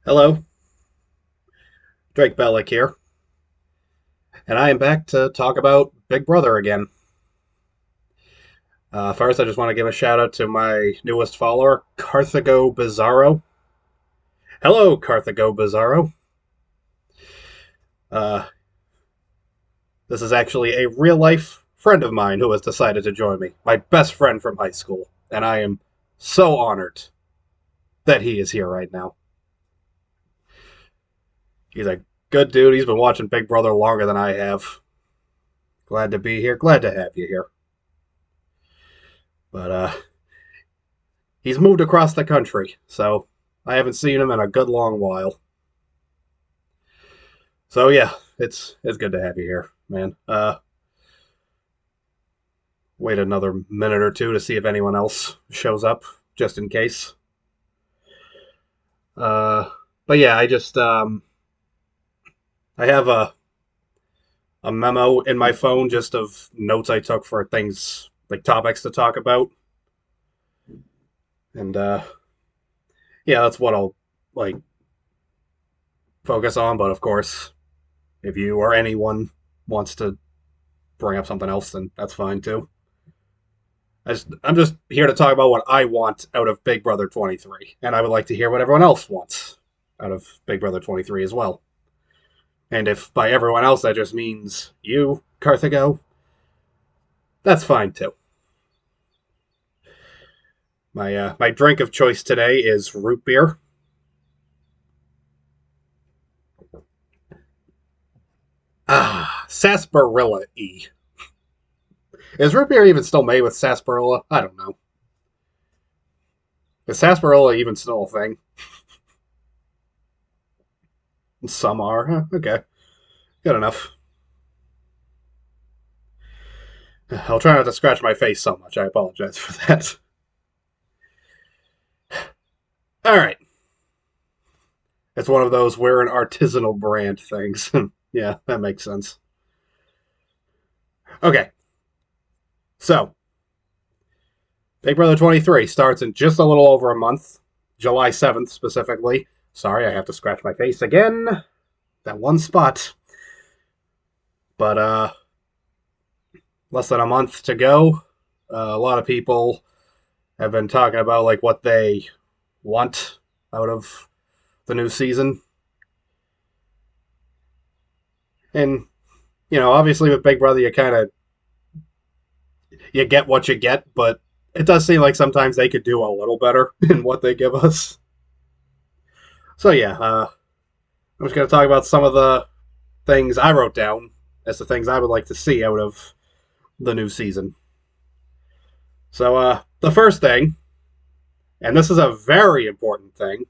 Hello, Drake Bellick here, and I am back to talk about Big Brother again. First, I just want to give a shout out to my newest follower, Carthago Bizarro. Hello, Carthago Bizarro. Uh, this is actually a real life friend of mine who has decided to join me, my best friend from high school, and I am so honored that he is here right now. He's a good dude. He's been watching Big Brother longer than I have. Glad to be here. Glad to have you here. But he's moved across the country, so I haven't seen him in a good long while. So yeah, it's good to have you here, man. Wait another minute or two to see if anyone else shows up, just in case. Uh, but yeah, I have a memo in my phone just of notes I took for things like topics to talk about, and yeah, that's what I'll like focus on. But of course, if you or anyone wants to bring up something else, then that's fine too. I'm just here to talk about what I want out of Big Brother 23, and I would like to hear what everyone else wants out of Big Brother 23 as well. And if by everyone else that just means you, Carthago, that's fine too. My drink of choice today is root beer. Sarsaparilla E. Is root beer even still made with sarsaparilla? I don't know. Is sarsaparilla even still a thing? Some are. Huh, okay, good enough. I'll try not to scratch my face so much. I apologize for that. All right. It's one of those we're an artisanal brand things. Yeah, that makes sense. Okay, so Big Brother 23 starts in just a little over a month, July 7th specifically. Sorry, I have to scratch my face again. That one spot. But less than a month to go. A lot of people have been talking about like what they want out of the new season. And obviously with Big Brother you get what you get, but it does seem like sometimes they could do a little better in what they give us. So yeah, I'm just going to talk about some of the things I wrote down as the things I would like to see out of the new season. So the first thing, and this is a very important thing,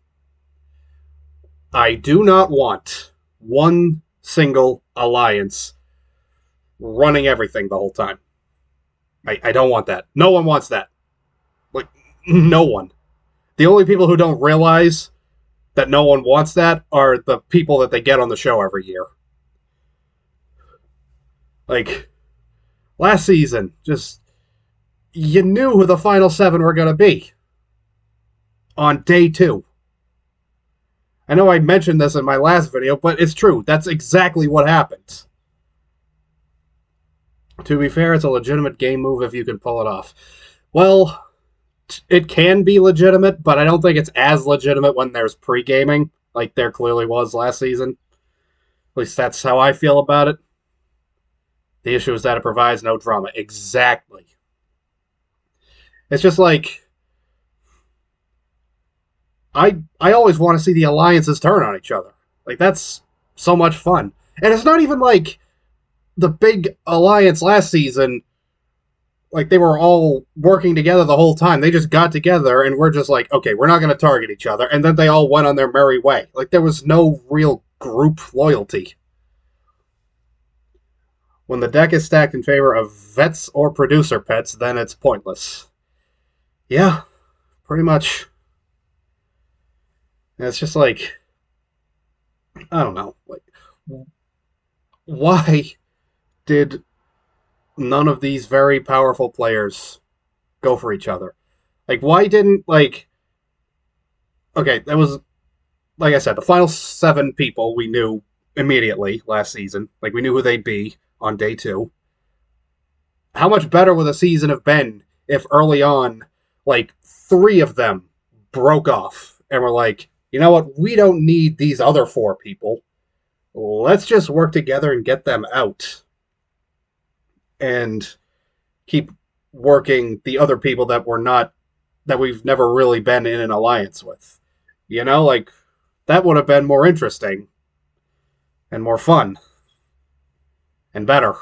I do not want one single alliance running everything the whole time. I don't want that. No one wants that. Like, no one. The only people who don't realize that no one wants that are the people that they get on the show every year. Like, last season, just, you knew who the final seven were going to be on day two. I know I mentioned this in my last video, but it's true. That's exactly what happened. To be fair, it's a legitimate game move if you can pull it off. Well, it can be legitimate, but I don't think it's as legitimate when there's pre-gaming, like there clearly was last season. At least that's how I feel about it. The issue is that it provides no drama. Exactly. It's just like I always want to see the alliances turn on each other. Like that's so much fun. And it's not even like the big alliance last season, like they were all working together the whole time. They just got together and we're just like, okay, we're not going to target each other. And then they all went on their merry way. Like there was no real group loyalty. When the deck is stacked in favor of vets or producer pets, then it's pointless. Yeah, pretty much. And it's just like, I don't know. Like, why did none of these very powerful players go for each other? Like, why didn't, like, okay, that was like I said, the final 7 people we knew immediately last season. Like, we knew who they'd be on day 2. How much better would the season have been if early on, like, 3 of them broke off and were like, you know what, we don't need these other 4 people. Let's just work together and get them out. And keep working the other people that we're not, that we've never really been in an alliance with. You know, like, that would have been more interesting and more fun and better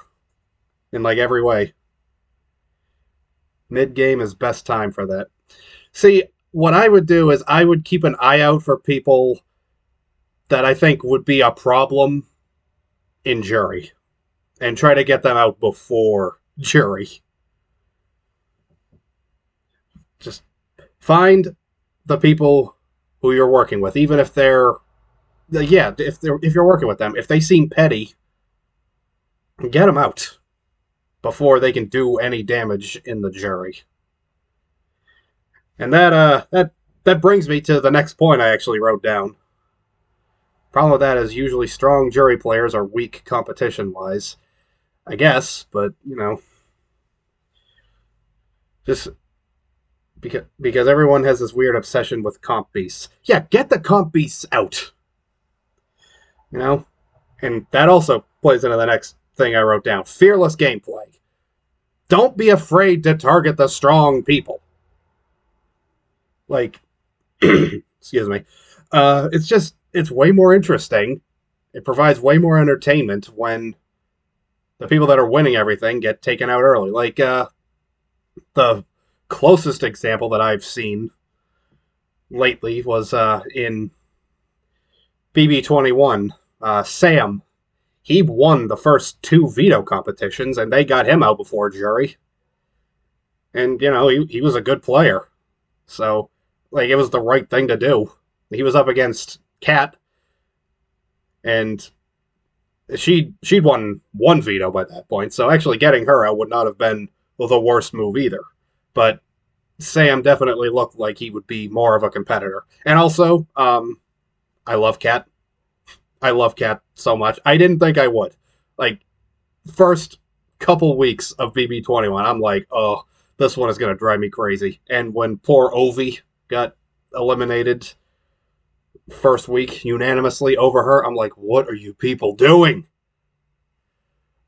in like every way. Mid game is best time for that. See, what I would do is I would keep an eye out for people that I think would be a problem in jury and try to get them out before jury. Just find the people who you're working with, even if they're, yeah, if you're working with them, if they seem petty, get them out before they can do any damage in the jury. And that brings me to the next point I actually wrote down. Problem with that is usually strong jury players are weak competition-wise, I guess, but, you know, just because everyone has this weird obsession with comp beasts. Yeah, get the comp beasts out. You know? And that also plays into the next thing I wrote down. Fearless gameplay. Don't be afraid to target the strong people. Like, excuse me. It's way more interesting. It provides way more entertainment when the people that are winning everything get taken out early. Like, the closest example that I've seen lately was in BB23. Sam, he won the first 2 veto competitions, and they got him out before jury. And, you know, he was a good player. So, like, it was the right thing to do. He was up against Kat, and she'd won 1 veto by that point, so actually getting her out would not have been the worst move either. But Sam definitely looked like he would be more of a competitor. And also, I love Kat. I love Kat so much. I didn't think I would. Like, first couple weeks of BB23, I'm like, oh, this one is going to drive me crazy. And when poor Ovi got eliminated first week unanimously over her, I'm like, what are you people doing?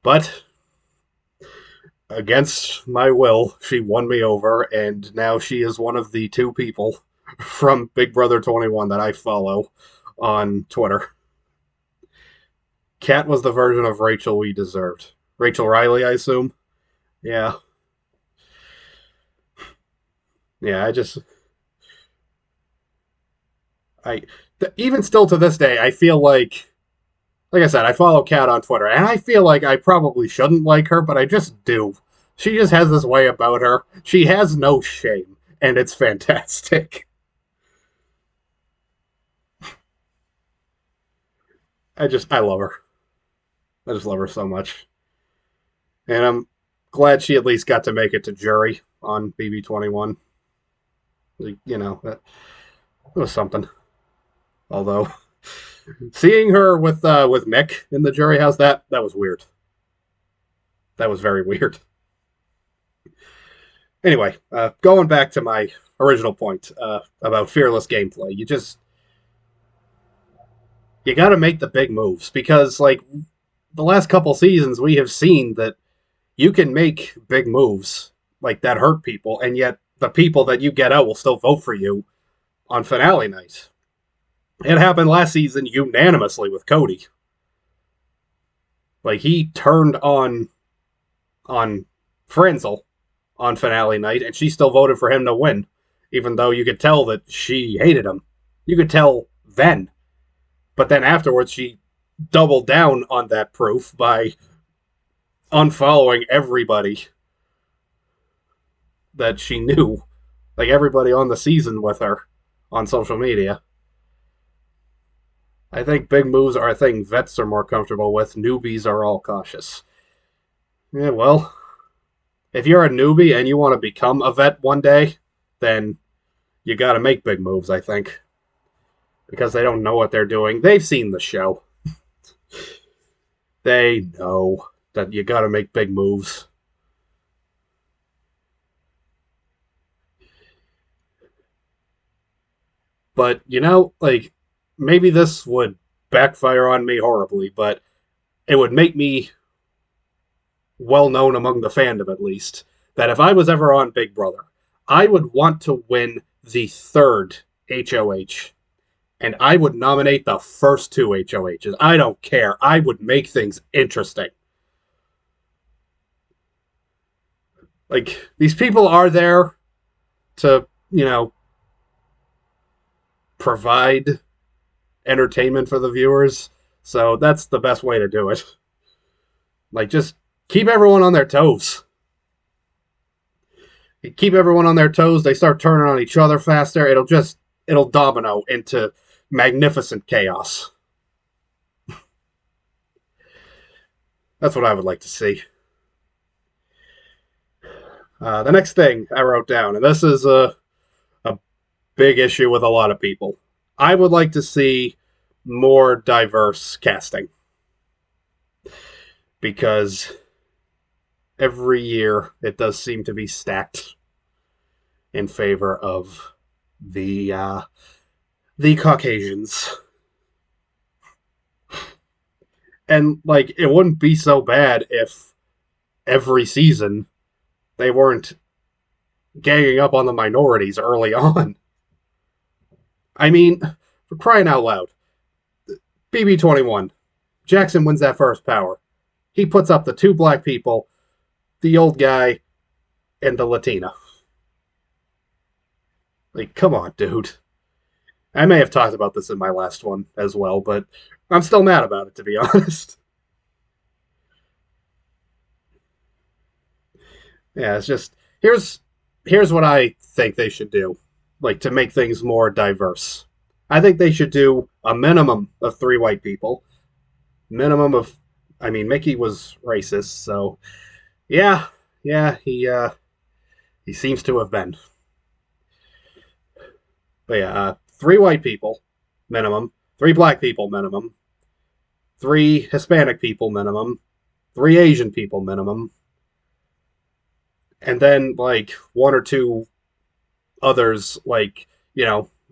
But against my will, she won me over, and now she is one of the 2 people from Big Brother 21 that I follow on Twitter. Kat was the version of Rachel we deserved. Rachel Riley, I assume? Yeah. Yeah, even still to this day, I feel like I said, I follow Kat on Twitter, and I feel like I probably shouldn't like her, but I just do. She just has this way about her. She has no shame, and it's fantastic. I love her. I just love her so much. And I'm glad she at least got to make it to jury on BB23. You know, it was something. Although, seeing her with Mick in the jury house, that was weird. That was very weird. Anyway, going back to my original point about fearless gameplay, you got to make the big moves, because like the last couple seasons we have seen that you can make big moves like that hurt people, and yet the people that you get out will still vote for you on finale night. It happened last season unanimously with Cody. Like, he turned on Franzel on finale night, and she still voted for him to win, even though you could tell that she hated him. You could tell then. But then afterwards, she doubled down on that proof by unfollowing everybody that she knew. Like, everybody on the season with her on social media. I think big moves are a thing vets are more comfortable with. Newbies are all cautious. Yeah, well, if you're a newbie and you want to become a vet one day, then you got to make big moves, I think. because they don't know what they're doing. They've seen the show. They know that you gotta make big moves. But, like, maybe this would backfire on me horribly, but it would make me well known among the fandom, at least, that if I was ever on Big Brother, I would want to win the third HOH. And I would nominate the first two HOHs. I don't care. I would make things interesting. Like, these people are there to, provide entertainment for the viewers. So that's the best way to do it. Like, just keep everyone on their toes. You keep everyone on their toes, they start turning on each other faster. It'll domino into magnificent chaos. That's what I would like to see. The next thing I wrote down, and this is a big issue with a lot of people. I would like to see more diverse casting. Because every year it does seem to be stacked in favor of the Caucasians. And, like, it wouldn't be so bad if every season they weren't ganging up on the minorities early on. I mean, for crying out loud, BB23, Jackson wins that first power. He puts up the two black people, the old guy, and the Latina. Like, come on, dude. I may have talked about this in my last one as well, but I'm still mad about it, to be honest. Yeah, it's just, here's what I think they should do, like, to make things more diverse. I think they should do a minimum of 3 white people. Minimum of, I mean, Mickey was racist, so yeah, he seems to have been. But yeah, 3 white people minimum, 3 black people minimum, 3 Hispanic people minimum, 3 Asian people minimum, and then, like, 1 or 2 others, like,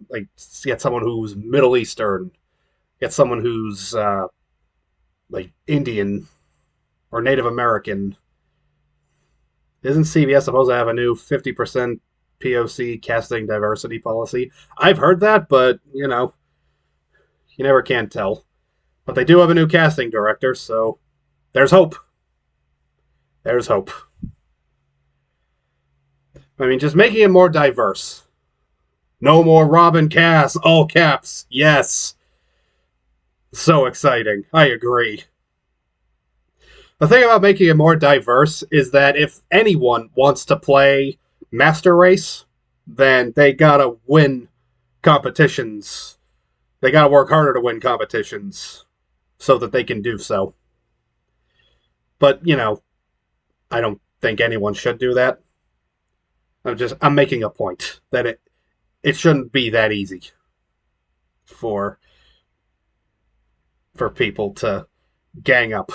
like, get someone who's Middle Eastern, get someone who's like Indian or Native American. Isn't CBS supposed to have a new 50% POC casting diversity policy? I've heard that, but, you never can tell. But they do have a new casting director, so there's hope. There's hope. I mean, just making it more diverse. No more Robin Cass, all caps. Yes. So exciting. I agree. The thing about making it more diverse is that if anyone wants to play Master Race, then they gotta win competitions. They gotta work harder to win competitions so that they can do so. But, I don't think anyone should do that. I'm making a point that it shouldn't be that easy for people to gang up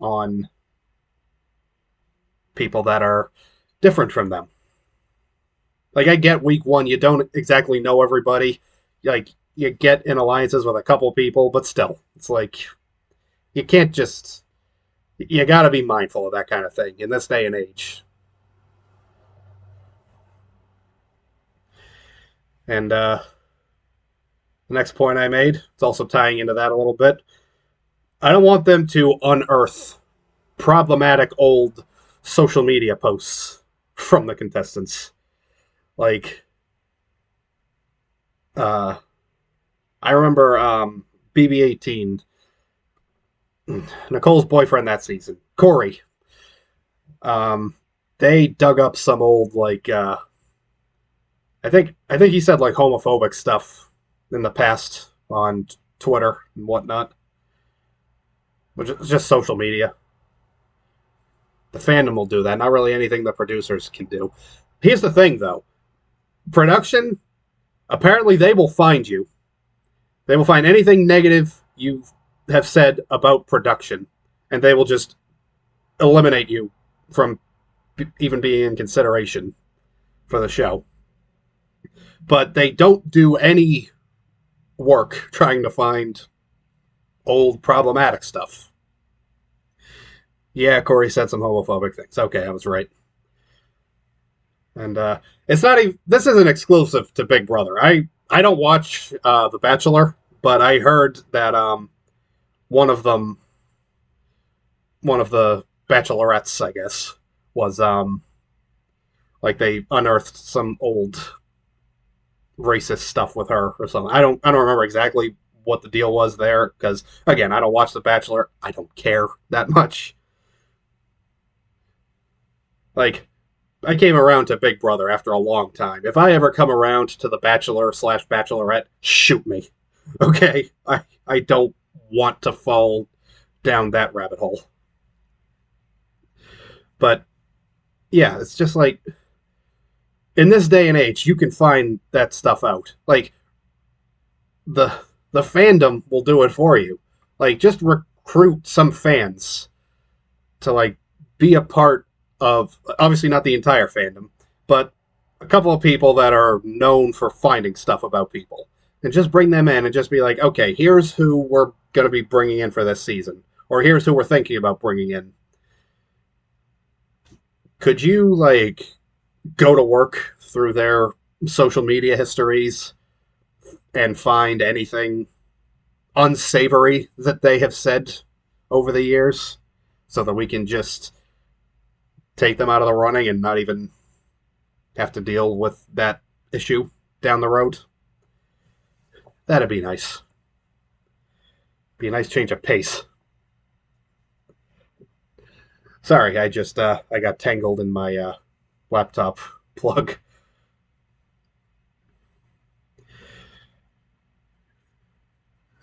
on people that are different from them. Like, I get week 1, you don't exactly know everybody. Like, you get in alliances with a couple people, but still, it's like, you can't just, you gotta be mindful of that kind of thing in this day and age. And the next point I made, it's also tying into that a little bit. I don't want them to unearth problematic old social media posts from the contestants. Like, I remember BB18, Nicole's boyfriend that season, Corey. They dug up some old, like, I think he said, like, homophobic stuff in the past on Twitter and whatnot. Which is just social media. The fandom will do that. Not really anything the producers can do. Here's the thing, though. Production, apparently they will find you. They will find anything negative you have said about production, and they will just eliminate you from even being in consideration for the show. But they don't do any work trying to find old problematic stuff. Yeah, Corey said some homophobic things. Okay, I was right. And it's not even. This isn't exclusive to Big Brother. I don't watch The Bachelor, but I heard that one of them, one of the bachelorettes, I guess, was like they unearthed some old racist stuff with her or something. I don't remember exactly what the deal was there because again, I don't watch The Bachelor. I don't care that much. Like I came around to Big Brother after a long time. If I ever come around to The Bachelor slash Bachelorette, shoot me. Okay? I don't want to fall down that rabbit hole. But yeah, it's just like in this day and age, you can find that stuff out. Like the the fandom will do it for you. Like just recruit some fans to like be a part of obviously not the entire fandom, but a couple of people that are known for finding stuff about people. And just bring them in and just be like, okay, here's who we're going to be bringing in for this season. Or here's who we're thinking about bringing in. Could you, like, go to work through their social media histories and find anything unsavory that they have said over the years so that we can just take them out of the running and not even have to deal with that issue down the road? That'd be nice. Be a nice change of pace. Sorry, I got tangled in my laptop plug.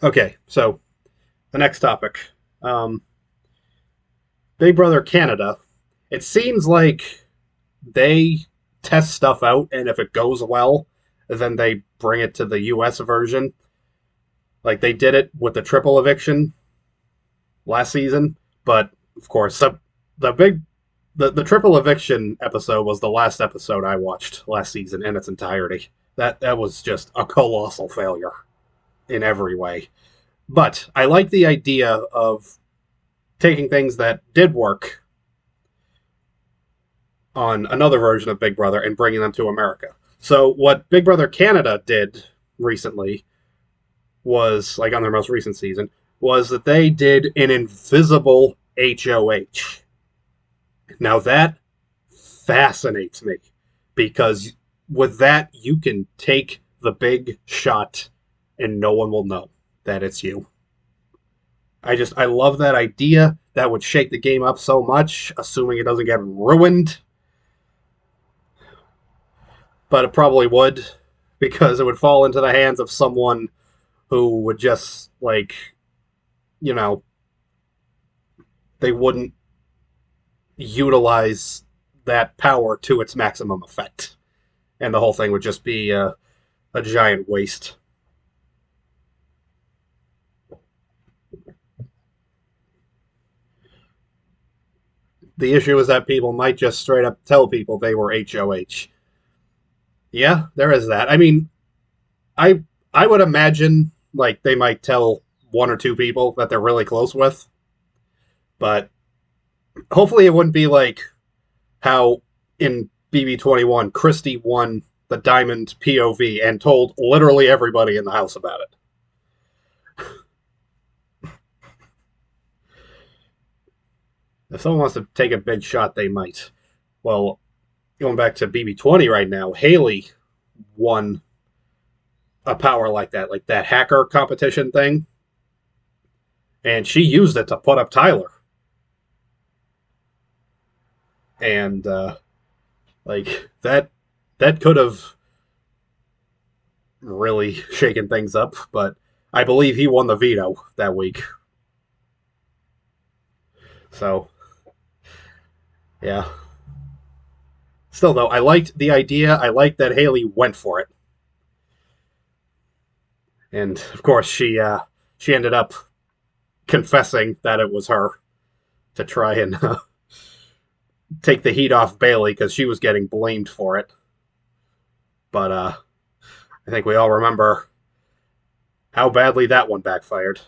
Okay, so the next topic. Um, Big Brother Canada. It seems like they test stuff out, and if it goes well, then they bring it to the US version. Like they did it with the triple eviction last season, but of course, the big the triple eviction episode was the last episode I watched last season in its entirety. That was just a colossal failure in every way. But I like the idea of taking things that did work on another version of Big Brother and bringing them to America. So what Big Brother Canada did recently was, like on their most recent season, was that they did an invisible HOH. Now that fascinates me because with that you can take the big shot and no one will know that it's you. I love that idea. That would shake the game up so much, assuming it doesn't get ruined. But it probably would, because it would fall into the hands of someone who would just, like, you know, they wouldn't utilize that power to its maximum effect. And the whole thing would just be a giant waste. The issue is that people might just straight up tell people they were HOH. Yeah, there is that. I mean, I I would imagine like they might tell one or two people that they're really close with, but hopefully it wouldn't be like how in BB21 Christy won the Diamond POV and told literally everybody in the house about it. If someone wants to take a big shot, they might. Well, going back to BB20 right now, Haley won a power like that hacker competition thing, and she used it to put up Tyler. And like that could have really shaken things up, but I believe he won the veto that week. So yeah. Still though, I liked the idea. I liked that Haley went for it. And of course, she ended up confessing that it was her to try and take the heat off Bailey because she was getting blamed for it. But I think we all remember how badly that one backfired.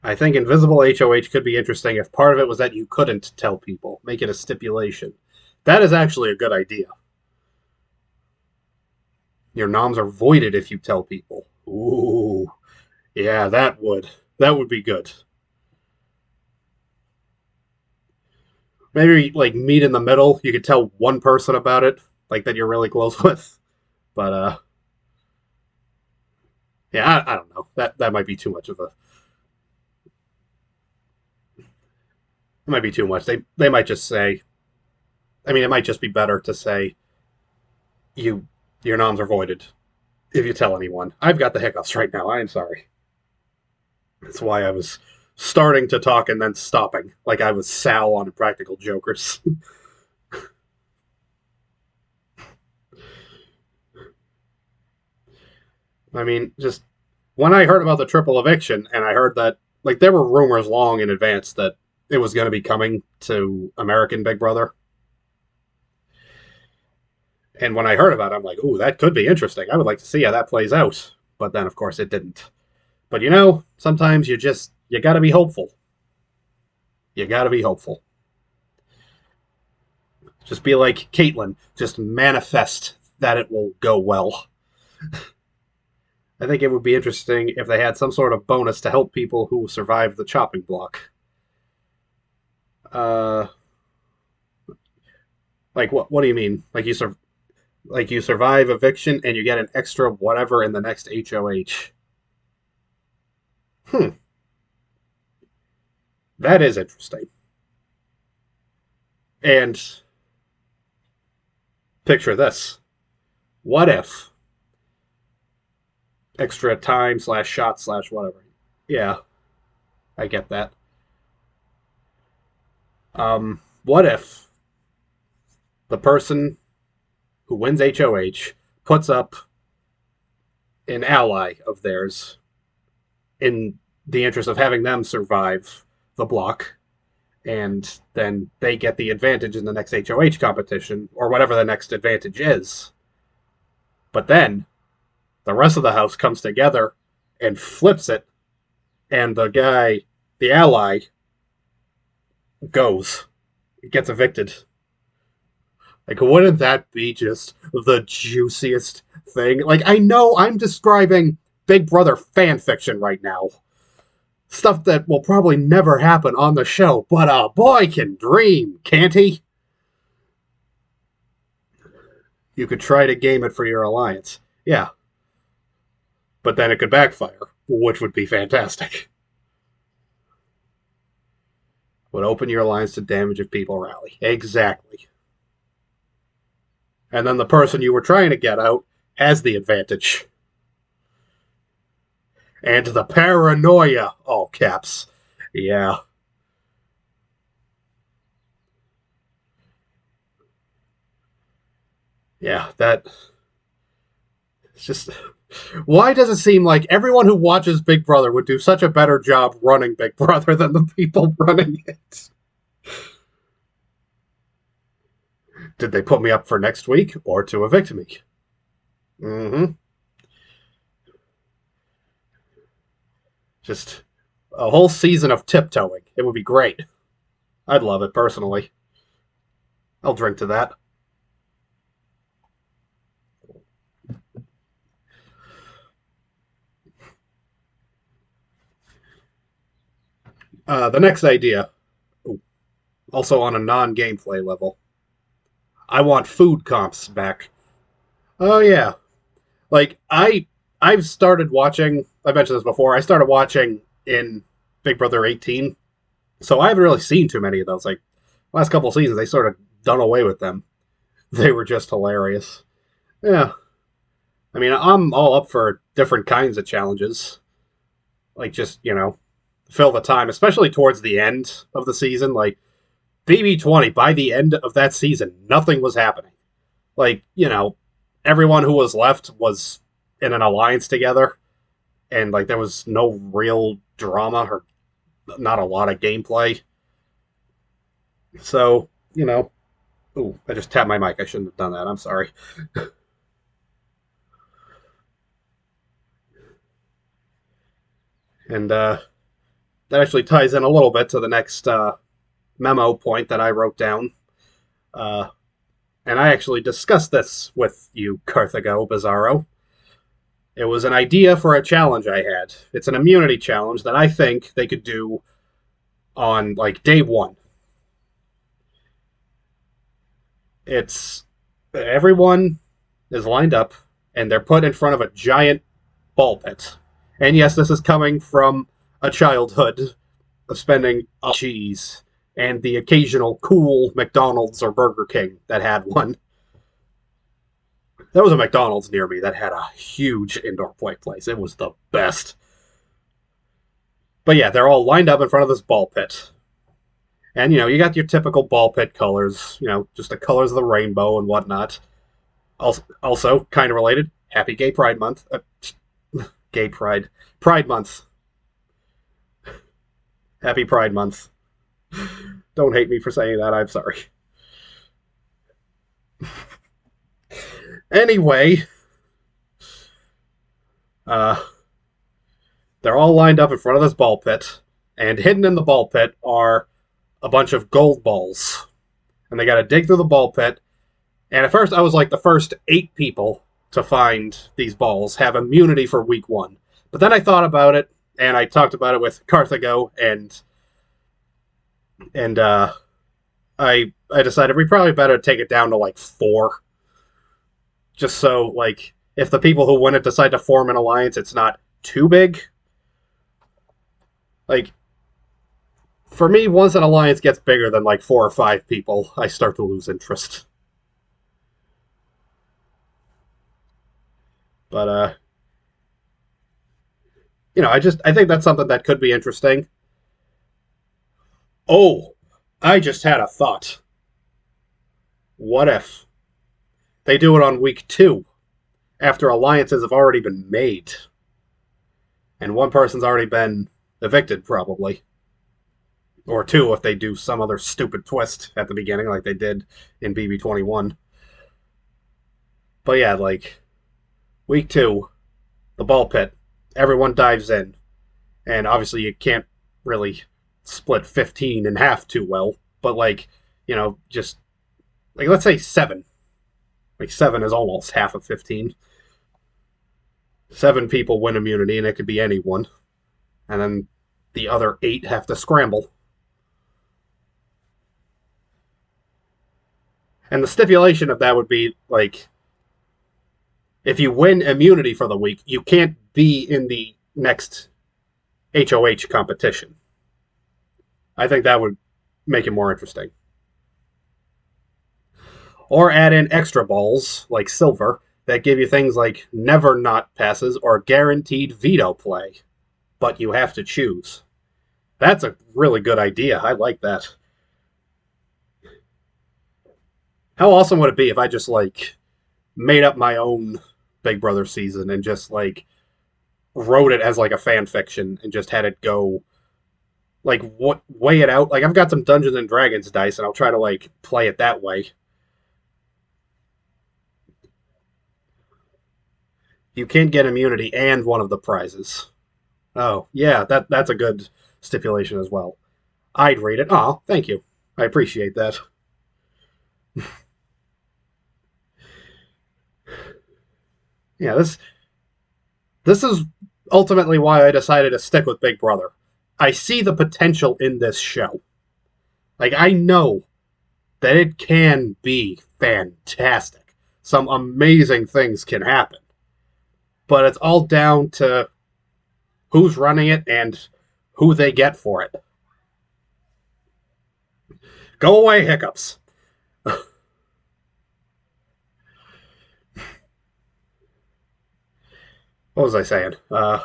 I think Invisible HOH could be interesting if part of it was that you couldn't tell people, make it a stipulation. That is actually a good idea. Your noms are voided if you tell people. Ooh, yeah, that would be good. Maybe like meet in the middle. You could tell one person about it, like that you're really close with. But yeah, I don't know. That might be too much of a. It might be too much. They might just say. I mean, it might just be better to say you your noms are voided if you tell anyone. I've got the hiccups right now. I am sorry. That's why I was starting to talk and then stopping, like I was Sal on Impractical Jokers. I mean, just when I heard about the triple eviction and I heard that, like, there were rumors long in advance that it was going to be coming to American Big Brother. And when I heard about it, I'm like, ooh, that could be interesting. I would like to see how that plays out. But then, of course, it didn't. But sometimes you got to be hopeful. You got to be hopeful. Just be like Caitlyn. Just manifest that it will go well. I think it would be interesting if they had some sort of bonus to help people who survive the chopping block. Uh, like what? What do you mean? Like you survive eviction and you get an extra whatever in the next HOH. Hmm, that is interesting. And picture this: what if extra time slash shot slash whatever? Yeah, I get that. What if the person who wins HOH puts up an ally of theirs in the interest of having them survive the block, and then they get the advantage in the next HOH competition or whatever the next advantage is. But then the rest of the house comes together and flips it, and the ally, goes, gets evicted. Like, wouldn't that be just the juiciest thing? Like, I know I'm describing Big Brother fan fiction right now. Stuff that will probably never happen on the show, but a boy can dream, can't he? You could try to game it for your alliance. Yeah, but then it could backfire, which would be fantastic. Would open your alliance to damage if people rally. Exactly. And then the person you were trying to get out has the advantage. And the paranoia, all caps. Yeah. Yeah, that. It's just. Why does it seem like everyone who watches Big Brother would do such a better job running Big Brother than the people running it? Did they put me up for next week or to evict me? Mm-hmm. Just a whole season of tiptoeing. It would be great. I'd love it personally. I'll drink to that. The next idea, also on a non-gameplay level, I want food comps back. Oh yeah, like I've started watching. I mentioned this before. I started watching in Big Brother 18, so I haven't really seen too many of those. Like last couple of seasons, they sort of done away with them. They were just hilarious. Yeah, I mean, I'm all up for different kinds of challenges. Like just fill the time, especially towards the end of the season. Like BB20, by the end of that season, nothing was happening. Like everyone who was left was in an alliance together, and like there was no real drama or not a lot of gameplay. So, ooh, I just tapped my mic. I shouldn't have done that. I'm sorry. And that actually ties in a little bit to the next memo point that I wrote down. Uh, and I actually discussed this with you, Carthago Bizarro. It was an idea for a challenge I had. It's an immunity challenge that I think they could do on like day one. It's everyone is lined up and they're put in front of a giant ball pit. And yes, this is coming from a childhood of spending cheese and the occasional cool McDonald's or Burger King that had one. There was a McDonald's near me that had a huge indoor play place. It was the best. But yeah, they're all lined up in front of this ball pit. And, you got your typical ball pit colors, just the colors of the rainbow and whatnot. Also kind of related, Happy Gay Pride Month. Gay Pride. Pride Month. Happy Pride Month. Don't hate me for saying that, I'm sorry. Anyway, they're all lined up in front of this ball pit, and hidden in the ball pit are a bunch of gold balls. And they gotta dig through the ball pit. And at first, I was like, the first 8 people to find these balls have immunity for week 1. But then I thought about it, and I talked about it with Carthago, and I decided we probably better take it down to like 4. Just so, like, if the people who win it decide to form an alliance, it's not too big. Like, for me, once an alliance gets bigger than like 4 or 5 people, I start to lose interest. But I think that's something that could be interesting. Oh, I just had a thought. What if they do it on week 2 after alliances have already been made and one person's already been evicted, probably? Or 2 if they do some other stupid twist at the beginning like they did in BB21. But yeah, like, week 2, the ball pit, everyone dives in. And obviously you can't really split 15 in half too well. But like, just, like, let's say 7. Like, 7 is almost half of 15. 7 people win immunity, and it could be anyone. And then the other 8 have to scramble. And the stipulation of that would be, like, if you win immunity for the week, you can't be in the next HOH competition. I think that would make it more interesting. Or add in extra balls, like silver, that give you things like never not passes or guaranteed veto play. But you have to choose. That's a really good idea. I like that. How awesome would it be if I just, like, made up my own Big Brother season and just, like, wrote it as, like, a fan fiction and just had it go, like, weigh it out? Like, I've got some Dungeons and Dragons dice, and I'll try to, like, play it that way. You can't get immunity and one of the prizes. Oh, yeah, that's a good stipulation as well. I'd read it. Oh, thank you. I appreciate that. Yeah, this is ultimately why I decided to stick with Big Brother. I see the potential in this show. Like, I know that it can be fantastic. Some amazing things can happen. But it's all down to who's running it and who they get for it. Go away, hiccups. What was I saying? Oh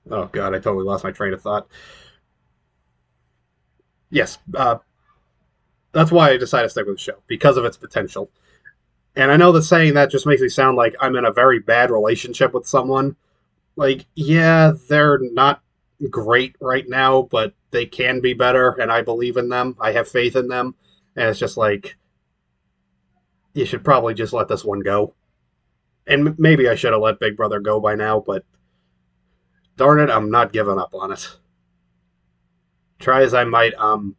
god, I totally lost my train of thought. Yes, that's why I decided to stick with the show, because of its potential. And I know that saying that just makes me sound like I'm in a very bad relationship with someone. Like, yeah, they're not great right now, but they can be better, and I believe in them. I have faith in them. And it's just like, you should probably just let this one go. And maybe I should have let Big Brother go by now, but darn it, I'm not giving up on it. Try as I might, I'm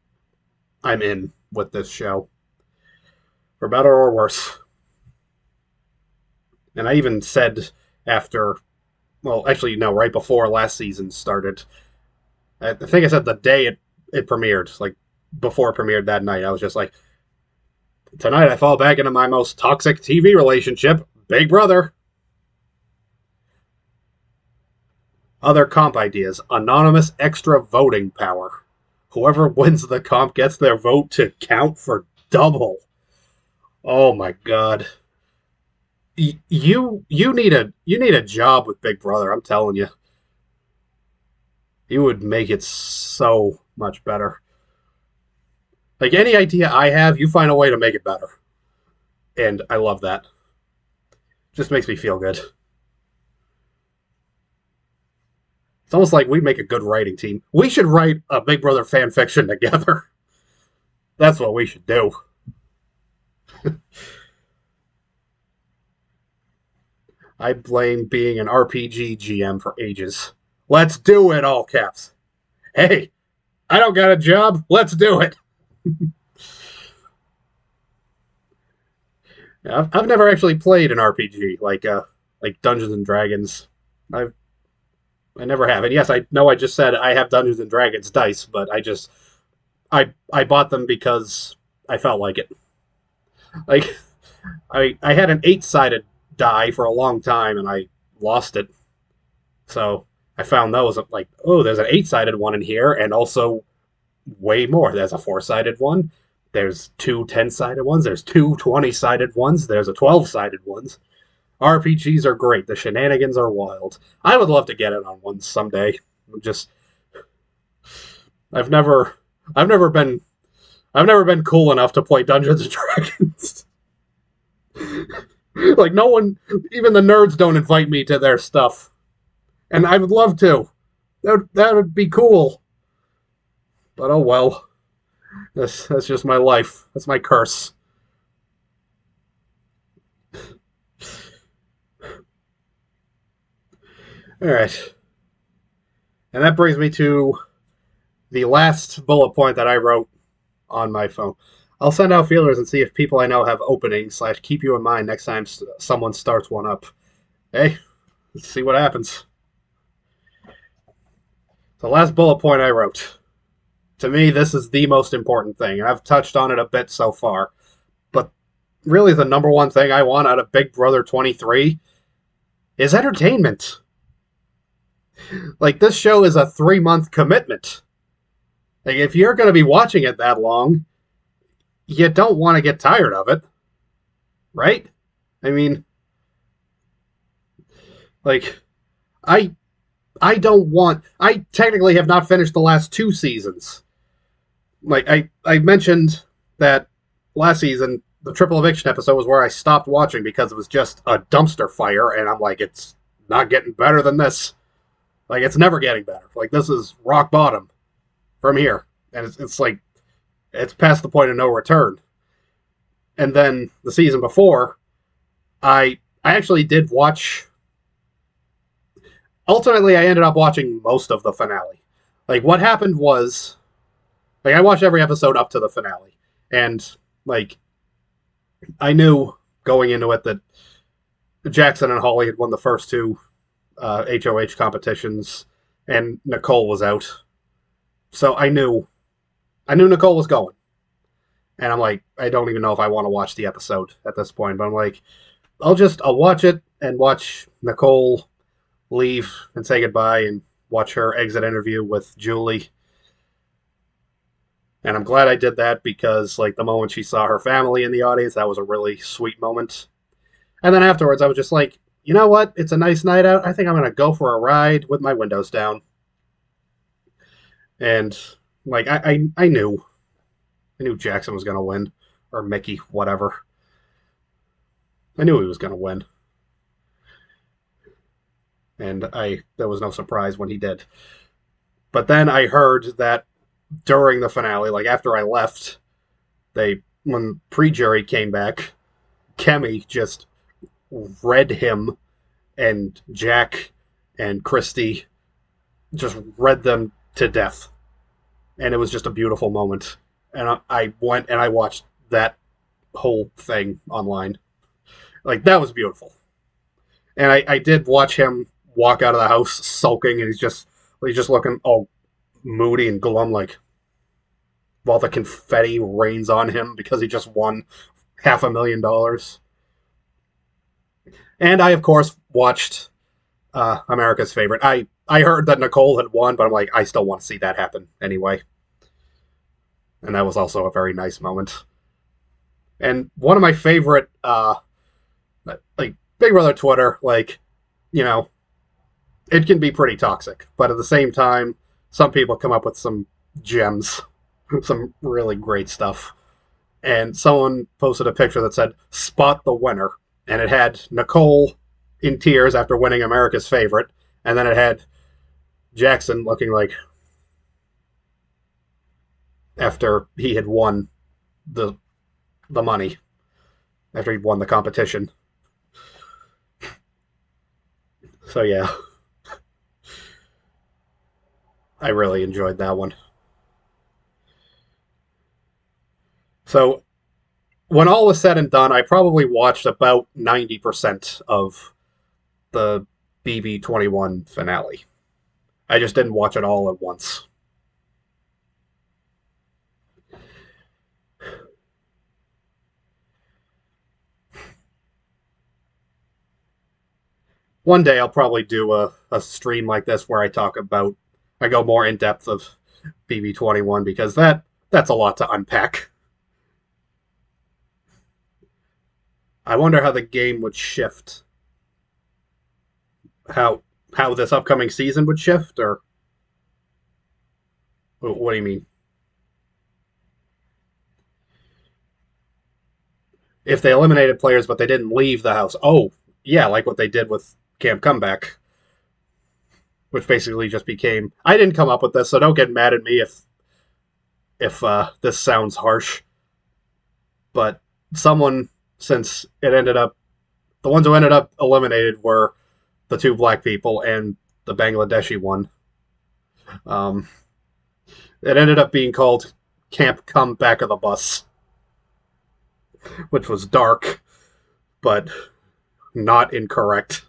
in with this show, for better or worse. And I even said after, well, actually, no, right before last season started, I think I said the day it premiered, like before it premiered that night, I was just like, tonight I fall back into my most toxic TV relationship, Big Brother. Other comp ideas: anonymous extra voting power. Whoever wins the comp gets their vote to count for double. Oh my god. You need a job with Big Brother, I'm telling you. You would make it so much better. Like any idea I have, you find a way to make it better. And I love that. Just makes me feel good. It's almost like we'd make a good writing team. We should write a Big Brother fan fiction together. That's what we should do. I blame being an RPG GM for ages. Let's do it, all caps. Hey, I don't got a job. Let's do it. I've never actually played an RPG like Dungeons and Dragons. I never have. And yes, I know I just said I have Dungeons and Dragons dice, but I bought them because I felt like it. Like I had an 8-sided die for a long time and I lost it. So I found those like, oh, there's an 8-sided one in here and also way more. There's a 4-sided one. There's two 10-sided ones. There's two 20-sided ones. There's a 12-sided ones. RPGs are great. The shenanigans are wild. I would love to get in on one someday. Just I've never I've never been I've never been cool enough to play Dungeons and Dragons. Like no one, even the nerds don't invite me to their stuff. And I would love to. That would be cool. But oh well. That's just my life. That's my curse. All right. And that brings me to the last bullet point that I wrote on my phone. I'll send out feelers and see if people I know have openings, / keep you in mind next time someone starts one up. Hey, let's see what happens. The last bullet point I wrote. To me, this is the most important thing. I've touched on it a bit so far. But really, the number one thing I want out of Big Brother 23 is entertainment. Like, this show is a 3-month commitment. Like, if you're going to be watching it that long, you don't want to get tired of it. Right? I mean, like, I don't want... I technically have not finished the last 2 seasons. Like, I mentioned that last season, the Triple Eviction episode was where I stopped watching because it was just a dumpster fire, and I'm like, it's not getting better than this. Like, it's never getting better. Like, this is rock bottom from here. And it's like, it's past the point of no return. And then the season before, I actually did watch... Ultimately, I ended up watching most of the finale. Like, what happened was... Like, I watched every episode up to the finale. And, like, I knew going into it that Jackson and Holly had won the first 2 HOH competitions, and Nicole was out. So I knew Nicole was going. And I'm like, I don't even know if I want to watch the episode at this point. But I'm like, I'll watch it and watch Nicole leave and say goodbye and watch her exit interview with Julie. And I'm glad I did that because, like, the moment she saw her family in the audience, that was a really sweet moment. And then afterwards, I was just like, you know what? It's a nice night out. I think I'm going to go for a ride with my windows down. And, like, I knew Jackson was going to win. Or Mickey, whatever. I knew he was going to win, and I there was no surprise when he did. But then I heard that during the finale, like after I left, they when pre-jury came back, Kemi just read him and Jack and Christy just read them to death, and it was just a beautiful moment. And I went and I watched that whole thing online. Like that was beautiful. And I did watch him walk out of the house sulking, and he's just looking all moody and glum, like while the confetti rains on him because he just won $500,000. And I, of course, watched America's Favorite. I heard that Nicole had won, but I'm like, I still want to see that happen anyway. And that was also a very nice moment. And one of my favorite, like Big Brother Twitter, like, you know, it can be pretty toxic, but at the same time, some people come up with some gems, some really great stuff. And someone posted a picture that said, "Spot the winner." And it had Nicole in tears after winning America's Favorite. And then it had Jackson looking like after he had won the money, after he'd won the competition. So yeah, I really enjoyed that one. So when all was said and done, I probably watched about 90% of the BB21 finale. I just didn't watch it all at once. One day I'll probably do a stream like this where I go more in depth of BB21 because that's a lot to unpack. I wonder how the game would shift. How how this upcoming season would shift, or what do you mean? If they eliminated players but they didn't leave the house. Oh, yeah, like what they did with Camp Comeback, which basically just became. I didn't come up with this, so don't get mad at me if this sounds harsh. But someone, since it ended up, the ones who ended up eliminated were the two black people and the Bangladeshi one. Um, it ended up being called Camp Come Back of the Bus, which was dark, but not incorrect.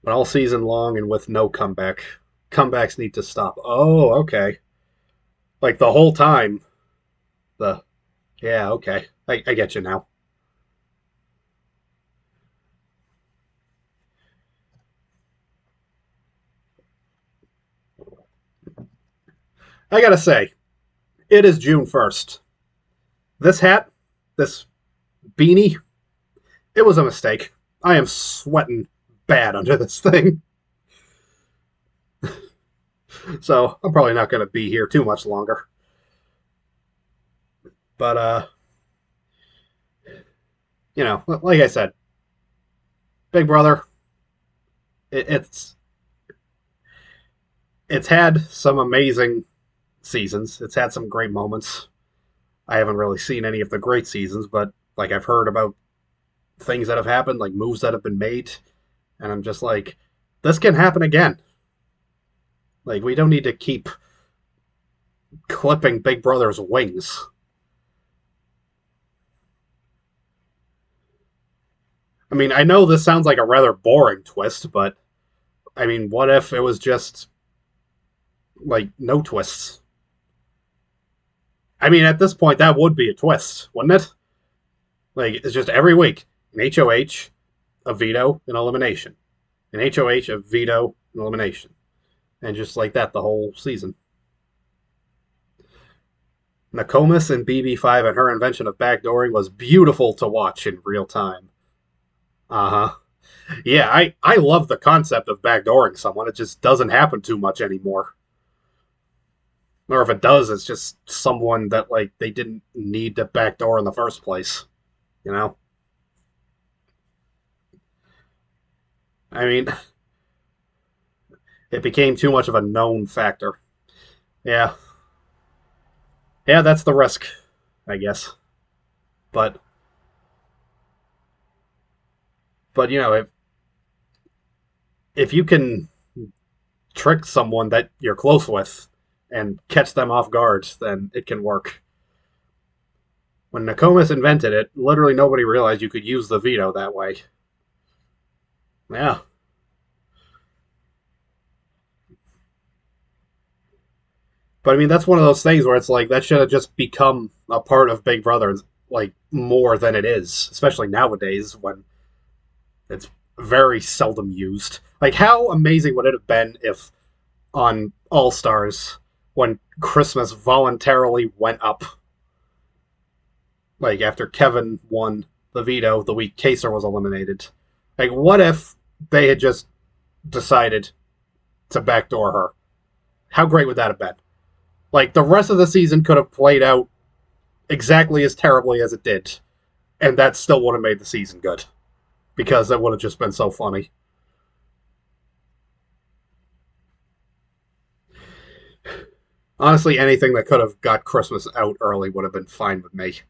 But all season long and with no comeback. Comebacks need to stop. Oh, okay. Like the whole time. The Yeah, okay. I get you now. I gotta say, it is June 1st. This hat, this beanie, it was a mistake. I am sweating bad under this thing. So I'm probably not gonna be here too much longer. But like I said, Big Brother, it, it's it's had some amazing seasons. It's had some great moments. I haven't really seen any of the great seasons, but like I've heard about things that have happened, like moves that have been made, and I'm just like, this can happen again. Like we don't need to keep clipping Big Brother's wings. I mean, I know this sounds like a rather boring twist, but I mean, what if it was just like no twists? I mean, at this point, that would be a twist, wouldn't it? Like, it's just every week an HOH, a veto, an elimination. An HOH, a veto, an elimination. And just like that the whole season. Nokomis and BB5 and her invention of backdooring was beautiful to watch in real time. Uh huh. Yeah, I love the concept of backdooring someone. It just doesn't happen too much anymore. Or if it does, it's just someone that like they didn't need to backdoor in the first place. You know, I mean, it became too much of a known factor. Yeah, yeah, that's the risk, I guess. But but if you can trick someone that you're close with and catch them off guard, then it can work. When Nokomis invented it, literally nobody realized you could use the veto that way. Yeah. But I mean, that's one of those things where it's like that should have just become a part of Big Brother, like more than it is, especially nowadays when it's very seldom used. Like, how amazing would it have been if on All Stars, when Christmas voluntarily went up, like after Kevin won the veto the week Kaser was eliminated? Like, what if they had just decided to backdoor her? How great would that have been? Like, the rest of the season could have played out exactly as terribly as it did, and that still would have made the season good because it would have just been so funny. Honestly, anything that could have got Christmas out early would have been fine with me.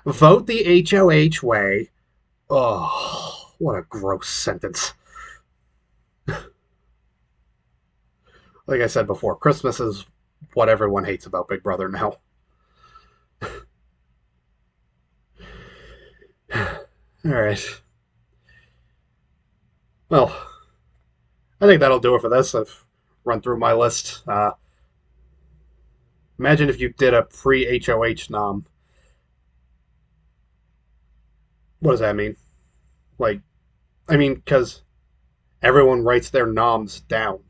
Vote the HOH way. Oh, what a gross sentence. Like I said before, Christmas is what everyone hates about Big Brother now. All right. Well, I think that'll do it for this. I've run through my list. Imagine if you did a pre HOH nom. What does that mean? Like, I mean, because everyone writes their noms down,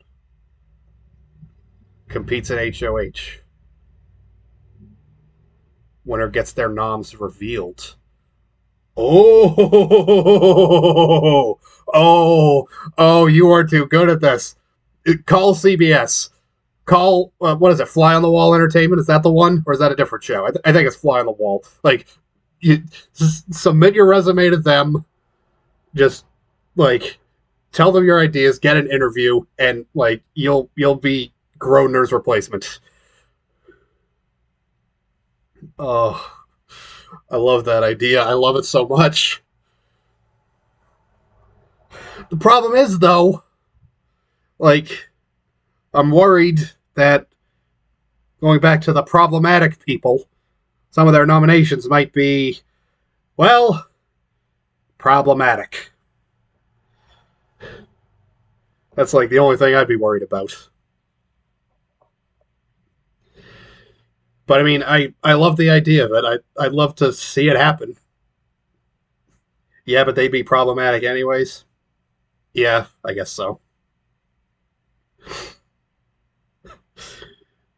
competes at HOH. Winner gets their noms revealed. Oh, oh, you are too good at this. Call CBS. Call, what is it, Fly on the Wall Entertainment? Is that the one? Or is that a different show? I think it's Fly on the Wall. Like, you submit your resume to them. Just, like, tell them your ideas, get an interview, and, like, you'll be Grodner's replacement. Oh, I love that idea. I love it so much. The problem is, though, like, I'm worried that going back to the problematic people, some of their nominations might be, well, problematic. That's like the only thing I'd be worried about. But I mean, I love the idea of it. I'd love to see it happen. Yeah, but they'd be problematic anyways. Yeah, I guess so.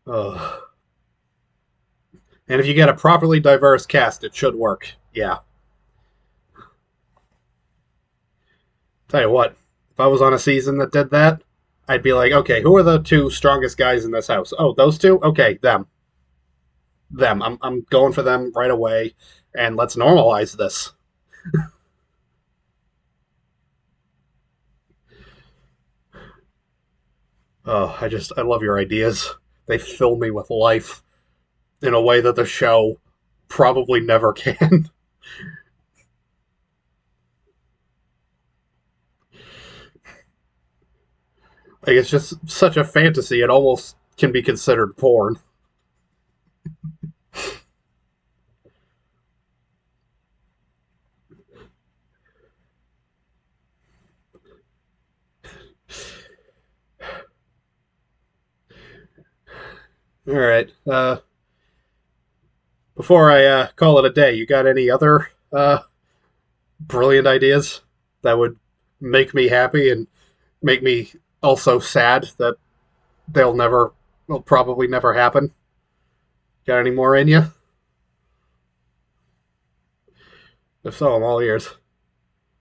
Ugh. And if you get a properly diverse cast, it should work. Yeah. Tell you what, if I was on a season that did that, I'd be like, okay, who are the two strongest guys in this house? Oh, those two? Okay, them. Them. I'm going for them right away, and let's normalize this. Oh, I love your ideas. They fill me with life in a way that the show probably never can. Like, it's just such a fantasy, it almost can be considered porn. All right. Before I call it a day, you got any other brilliant ideas that would make me happy and make me also sad that will probably never happen? Got any more in you? If so, I'm all ears.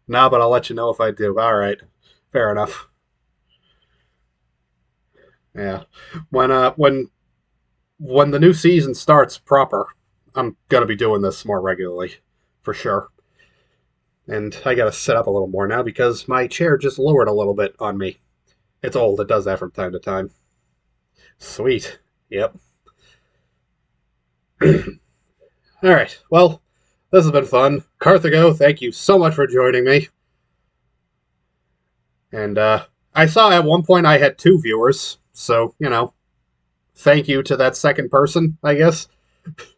Nah, but I'll let you know if I do. All right. Fair enough. Yeah. When the new season starts proper, I'm gonna be doing this more regularly, for sure. And I gotta sit up a little more now because my chair just lowered a little bit on me. It's old, it does that from time to time. Sweet. Yep. Alright, well, this has been fun. Carthago, thank you so much for joining me. And I saw at one point I had 2 viewers, so, thank you to that second person, I guess.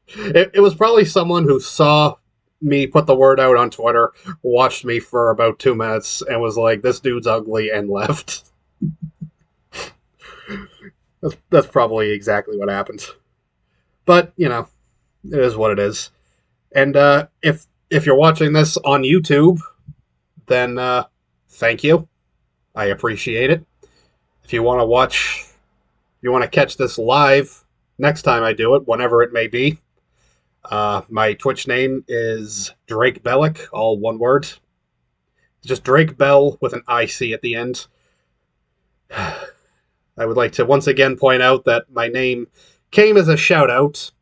It was probably someone who saw me put the word out on Twitter, watched me for about 2 minutes, and was like, this dude's ugly, and left. That's probably exactly what happened. But, it is what it is. And if you're watching this on YouTube, then thank you. I appreciate it. If you want to catch this live next time I do it, whenever it may be, my Twitch name is Drake Bellick, all one word. Just Drake Bell with an IC at the end. I would like to once again point out that my name came as a shout out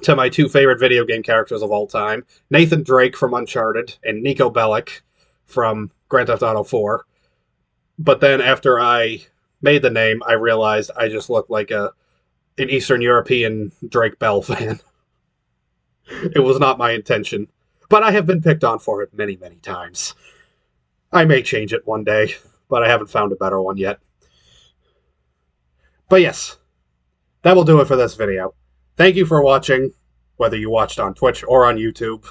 to my 2 favorite video game characters of all time, Nathan Drake from Uncharted and Nico Bellic from Grand Theft Auto 4. But then after I made the name, I realized I just looked like an Eastern European Drake Bell fan. It was not my intention, but I have been picked on for it many, many times. I may change it one day, but I haven't found a better one yet. But yes, that will do it for this video. Thank you for watching, whether you watched on Twitch or on YouTube.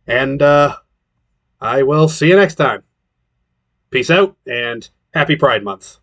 And I will see you next time. Peace out, and happy Pride Month.